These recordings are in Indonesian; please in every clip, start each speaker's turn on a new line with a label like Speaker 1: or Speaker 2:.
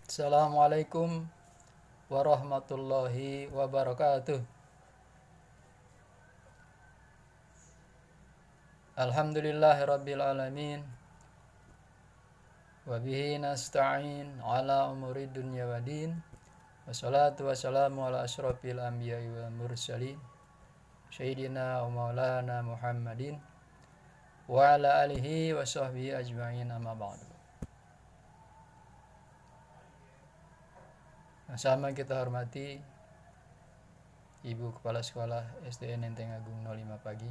Speaker 1: Assalamualaikum warahmatullahi wabarakatuh. Alhamdulillahirabbil alamin. Wa bihi nasta'in ala umuri dunya waddin. Wassalatu wassalamu ala asyrafil anbiya'i wal mursalin. Sayyidina wa maulana Muhammadin wa ala alihi wa sahbihi ajma'in, amma ba'du. Sama kita hormati Ibu Kepala Sekolah SDN Menteng Agung 05 Pagi.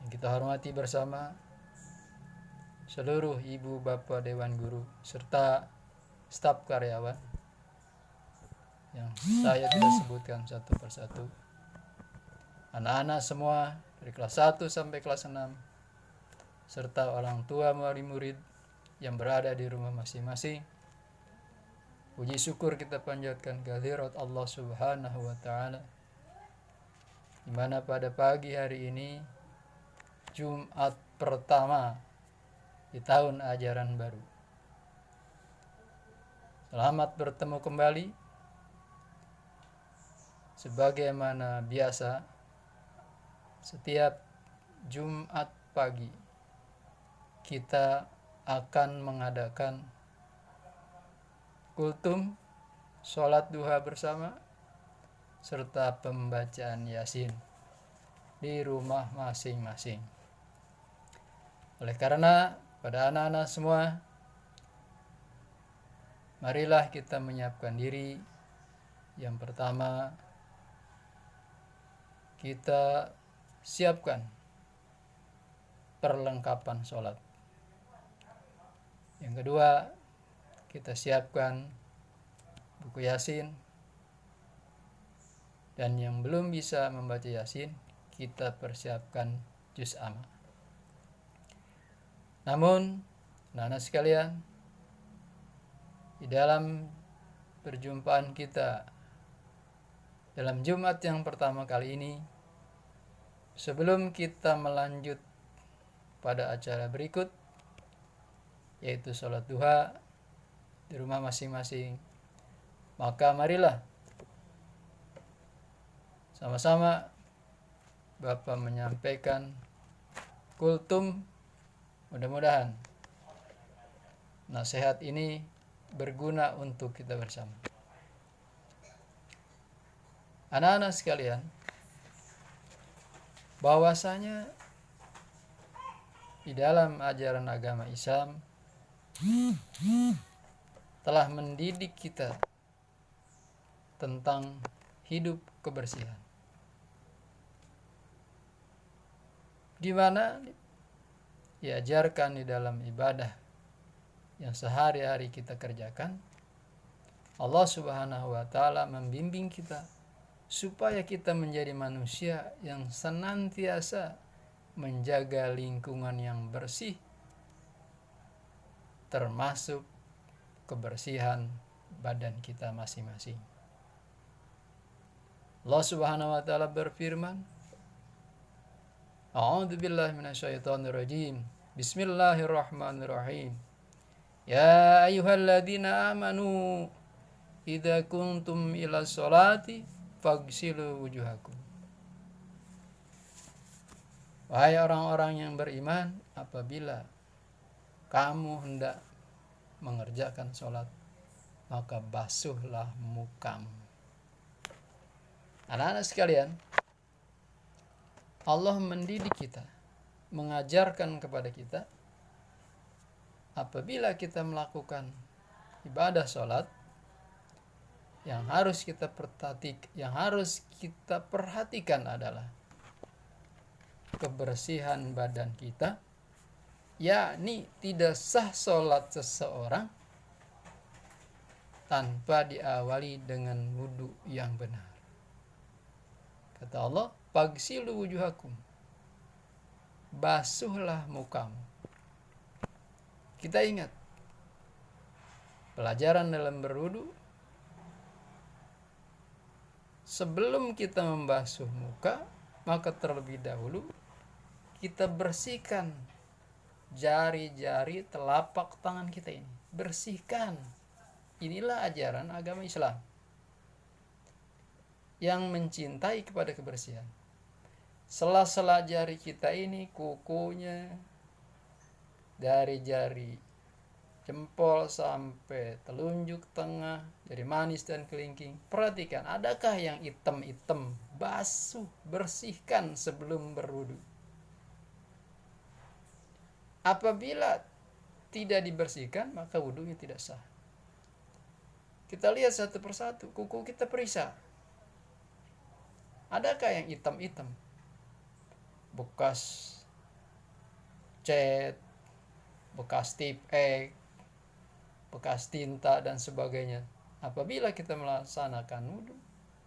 Speaker 1: Yang kita hormati bersama seluruh ibu bapak dewan guru serta staf karyawan yang saya tidak sebutkan satu persatu. Anak-anak semua dari kelas 1 sampai kelas 6 serta orang tua murid-murid yang berada di rumah masing-masing. Puji syukur kita panjatkan kehadirat Allah Subhanahu wa taala, di mana pada pagi hari ini Jumat pertama di tahun ajaran baru. Selamat bertemu kembali. Sebagaimana biasa, setiap Jumat pagi kita akan mengadakan kultum, sholat duha bersama, serta pembacaan Yasin di rumah masing-masing. Oleh karena pada anak-anak semua, marilah kita menyiapkan diri. Yang pertama, kita siapkan perlengkapan sholat. Yang kedua, kita siapkan buku Yasin. Dan yang belum bisa membaca Yasin, kita persiapkan juz amma. Namun, anak-anak sekalian, di dalam perjumpaan kita dalam Jumat yang pertama kali ini, sebelum kita melanjut pada acara berikut, yaitu sholat duha di rumah masing-masing, maka marilah sama-sama Bapak menyampaikan kultum. Mudah-mudahan nasihat ini berguna untuk kita bersama. Anak-anak sekalian, bahwasanya di dalam ajaran agama Islam telah mendidik kita tentang hidup kebersihan, di mana diajarkan di dalam ibadah yang sehari-hari kita kerjakan. Allah Subhanahu wa taala membimbing kita supaya kita menjadi manusia yang senantiasa menjaga lingkungan yang bersih, termasuk kebersihan badan kita masing-masing. Allah Subhanahu wa taala berfirman, A'udzubillahi minasyaitonirrajim. Bismillahirrahmanirrahim. Ya ayyuhalladzina amanu idza kuntum ila sholati faghsilu wujuhakum. Wahai orang-orang yang beriman, apabila kamu hendak mengerjakan sholat, maka basuhlah mukamu. Anak-anak sekalian, Allah mendidik kita, mengajarkan kepada kita, apabila kita melakukan ibadah sholat, yang harus kita perhatikan adalah kebersihan badan kita, yakni tidak sah sholat seseorang tanpa diawali dengan wudu yang benar. Kata Allah, faghsilu wujuhakum, basuhlah mukamu. Kita ingat pelajaran dalam berwudu, sebelum kita membasuh muka, maka terlebih dahulu kita bersihkan jari-jari telapak tangan kita ini bersihkan. Inilah ajaran agama Islam yang mencintai kepada kebersihan. Sela-sela jari kita ini, kukunya, dari jari jempol sampai telunjuk tengah, jari manis dan kelingking. Perhatikan, adakah yang hitam-hitam? Basuh, bersihkan sebelum berwudu. Apabila tidak dibersihkan, maka wudunya tidak sah. Kita lihat satu persatu, kuku kita periksa. Adakah yang hitam-hitam? Bekas cat, bekas tip X, bekas tinta dan sebagainya. Apabila kita melaksanakan wudu,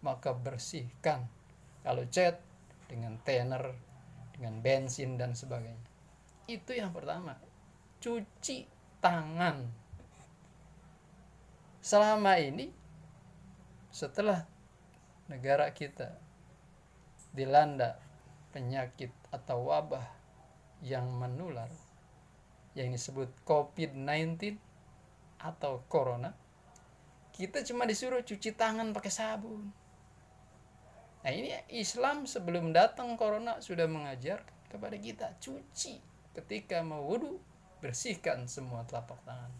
Speaker 1: maka bersihkan. Kalau cat dengan thinner, dengan bensin dan sebagainya. Itu yang pertama. Cuci tangan. Selama ini, setelah negara kita dilanda penyakit atau wabah yang menular, yang disebut COVID-19 atau corona, kita cuma disuruh cuci tangan pakai sabun. Nah, ini Islam sebelum datang corona sudah mengajar kepada kita, cuci ketika mau wudu, bersihkan semua telapak tangan.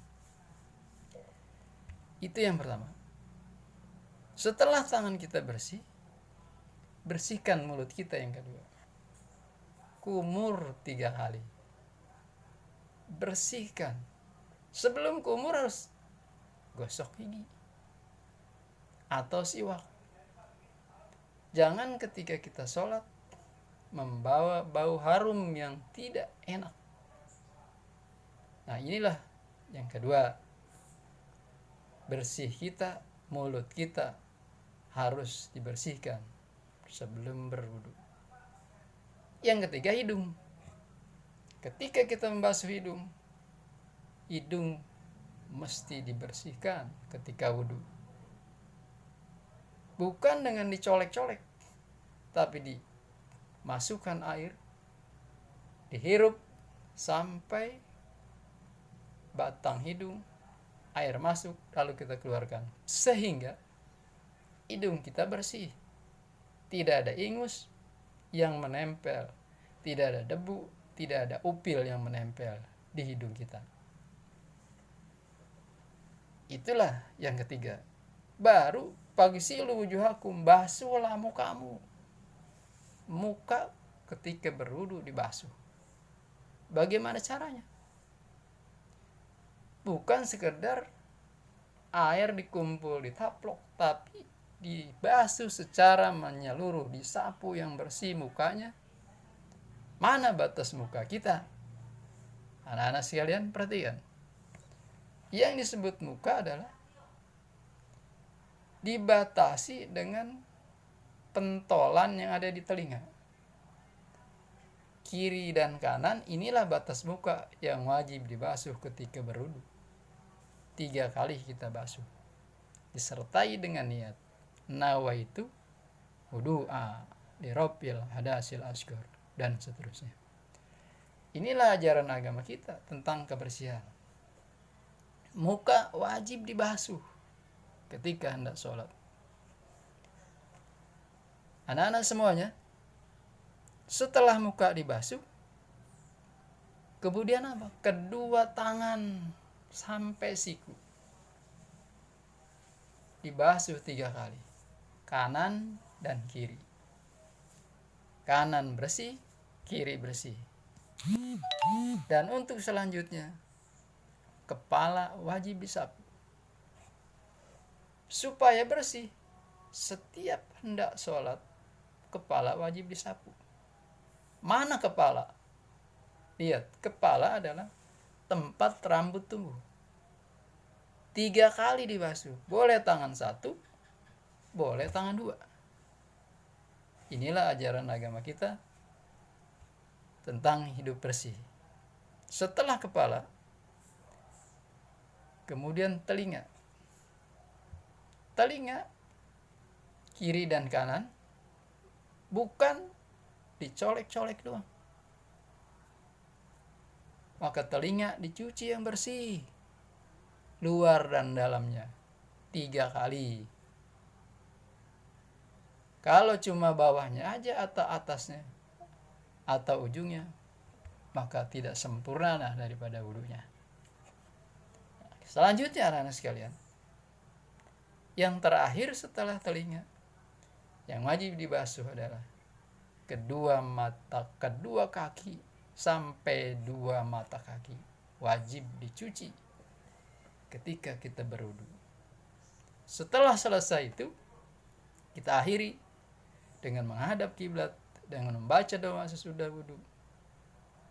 Speaker 1: Itu yang pertama. Setelah tangan kita bersih, bersihkan mulut kita yang kedua. Kumur 3 kali. Bersihkan. Sebelum kumur harus gosok gigi atau siwak. Jangan ketika kita sholat membawa bau harum yang tidak enak. Nah, inilah yang kedua. Bersih kita, mulut kita harus dibersihkan sebelum berwudu. Yang ketiga, hidung. Ketika kita membasuh hidung, hidung mesti dibersihkan ketika wudu. Bukan dengan dicolek-colek, tapi dimasukkan air, dihirup sampai batang hidung, air masuk, lalu kita keluarkan. Sehingga hidung kita bersih. Tidak ada ingus yang menempel, tidak ada debu, tidak ada upil yang menempel di hidung kita. Itulah yang ketiga. Baru pagsilu wujuhakum, basuhlah mukamu. Muka ketika berwudu dibasuh. Bagaimana caranya? Bukan sekedar air dikumpul ditaplok, tapi dibasuh secara menyeluruh, disapu yang bersih mukanya. Mana batas muka kita? Anak-anak sekalian perhatikan. Yang disebut muka adalah dibatasi dengan pentolan yang ada di telinga. Kiri dan kanan, inilah batas muka yang wajib dibasuh ketika berwudu. 3 kali kita basuh, disertai dengan niat nawaitu wudu'a lirabbil hadasil asghar dan seterusnya. Inilah ajaran agama kita tentang kebersihan. Muka wajib dibasuh ketika hendak sholat. Anak-anak semuanya, setelah muka dibasuh, kemudian apa? Kedua tangan sampai siku dibasuh 3 kali, kanan dan kiri. Kanan bersih, kiri bersih. Dan untuk selanjutnya, kepala wajib disapu supaya bersih. Setiap hendak sholat, kepala wajib disapu. Mana kepala? Lihat, kepala adalah tempat rambut tumbuh. 3 kali dibasuh. Boleh tangan 1, boleh tangan 2. Inilah ajaran agama kita tentang hidup bersih. Setelah kepala, kemudian telinga. Telinga kiri dan kanan bukan dicolek-colek doang. Maka telinga dicuci yang bersih. luar dan dalamnya 3 kali. Kalau cuma bawahnya aja atau atasnya atau ujungnya, maka tidak sempurna daripada wudunya. Selanjutnya anak-anak sekalian, yang terakhir setelah telinga yang wajib dibasuh adalah kedua kaki sampai 2 mata kaki wajib dicuci ketika kita berwudu. Setelah selesai itu, kita akhiri dengan menghadap kiblat dengan membaca doa sesudah wudu.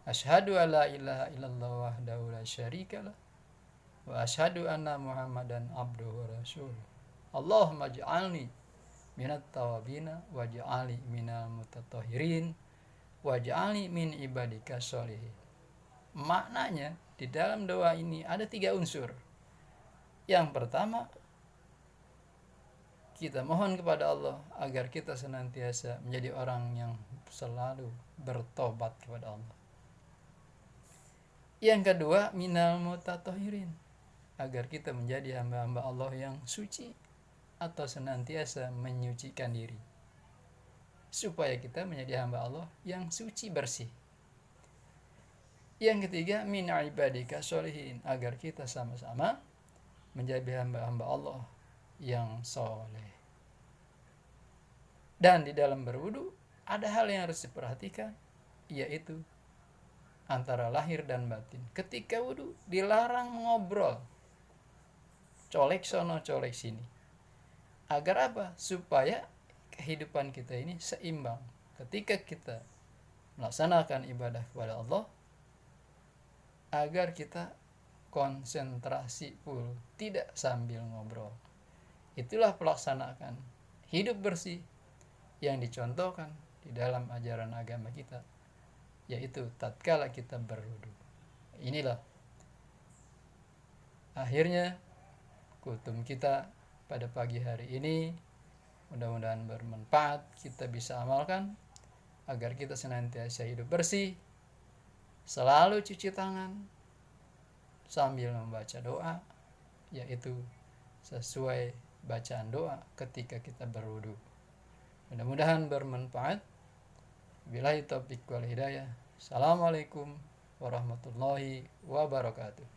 Speaker 1: Asyhadu alla ilaha illallah wahdahu la syarikalah wa asyhadu anna Muhammadan abduhu wa rasuluh. Allahumma ij'alni minat tawabina waj'alni minal mutatahhirin waj'alni min ibadika sholihin. Maknanya di dalam doa ini ada 3 unsur. Yang pertama, kita mohon kepada Allah agar kita senantiasa menjadi orang yang selalu bertobat kepada Allah. Yang kedua, minal mutatahhirin, agar kita menjadi hamba-hamba Allah yang suci atau senantiasa menyucikan diri, supaya kita menjadi hamba Allah yang suci bersih. Yang ketiga, min ibadika sholihin, agar kita sama-sama menjadi hamba-hamba Allah yang soleh. Dan di dalam berwudu ada hal yang harus diperhatikan, yaitu antara lahir dan batin. Ketika wudu dilarang ngobrol, colek sono colek sini. Agar apa? Supaya kehidupan kita ini seimbang. Ketika kita melaksanakan ibadah kepada Allah, agar kita konsentrasi full, tidak sambil ngobrol. Itulah pelaksanaan hidup bersih yang dicontohkan di dalam ajaran agama kita, yaitu tatkala kita berwudu. Inilah akhirnya kutum kita pada pagi hari ini. Mudah-mudahan bermanfaat, kita bisa amalkan agar kita senantiasa hidup bersih, selalu cuci tangan sambil membaca doa, yaitu sesuai bacaan doa ketika kita berwudu. Mudah-mudahan bermanfaat. Billahi taufiq wal hidayah. Assalamualaikum warahmatullahi wabarakatuh.